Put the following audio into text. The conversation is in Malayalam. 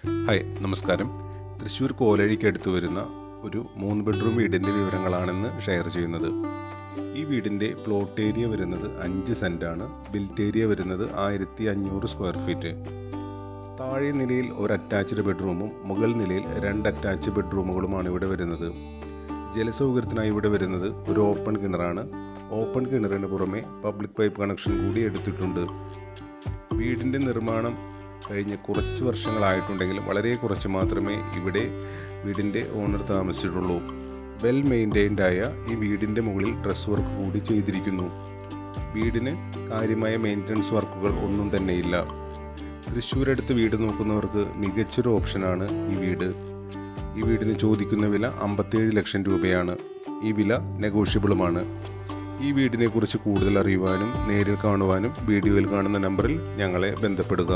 ഹായ്, നമസ്കാരം. തൃശ്ശൂർ കോലഴിക്കടുത്ത് വരുന്ന ഒരു 3 ബെഡ്റൂം വീടിൻ്റെ വിവരങ്ങളാണെന്ന് ഷെയർ ചെയ്യുന്നത്. ഈ വീടിൻ്റെ പ്ലോട്ട് ഏരിയ വരുന്നത് 5 സെൻറ്റാണ്. ബിൽറ്റ് ഏരിയ വരുന്നത് 1500 സ്ക്വയർ ഫീറ്റ്. താഴെ നിലയിൽ ഒരു അറ്റാച്ച്ഡ് ബെഡ്റൂമും മുകൾ നിലയിൽ 2 അറ്റാച്ച്ഡ് ബെഡ്റൂമുകളുമാണ് ഇവിടെ വരുന്നത്. ജലസൗകര്യത്തിനായി ഇവിടെ വരുന്നത് ഒരു ഓപ്പൺ കിണറാണ്. ഓപ്പൺ കിണറിന് പുറമെ പബ്ലിക് പൈപ്പ് കണക്ഷൻ കൂടി എടുത്തിട്ടുണ്ട്. വീടിൻ്റെ നിർമ്മാണം കഴിഞ്ഞ് കുറച്ച് വർഷങ്ങളായിട്ടുണ്ടെങ്കിലും വളരെ കുറച്ച് മാത്രമേ ഇവിടെ വീടിൻ്റെ ഓണർ താമസിച്ചിട്ടുള്ളൂ. വെൽ മെയിൻറ്റൈൻഡ് ആയ ഈ വീടിൻ്റെ മുകളിൽ ഡ്രസ് വർക്ക് കൂടി ചെയ്തിരിക്കുന്നു. വീടിന് കാര്യമായ മെയിൻ്റനൻസ് വർക്കുകൾ ഒന്നും തന്നെയില്ല. തൃശ്ശൂരടുത്ത് വീട് നോക്കുന്നവർക്ക് മികച്ചൊരു ഓപ്ഷനാണ് ഈ വീട്. ഈ വീടിന് ചോദിക്കുന്ന വില 57 ലക്ഷം രൂപയാണ്. ഈ വില നെഗോഷ്യബിളുമാണ്. ഈ വീടിനെക്കുറിച്ച് കൂടുതൽ അറിയുവാനും നേരിൽ കാണുവാനും വീഡിയോയിൽ കാണുന്ന നമ്പറിൽ ഞങ്ങളെ ബന്ധപ്പെടുക.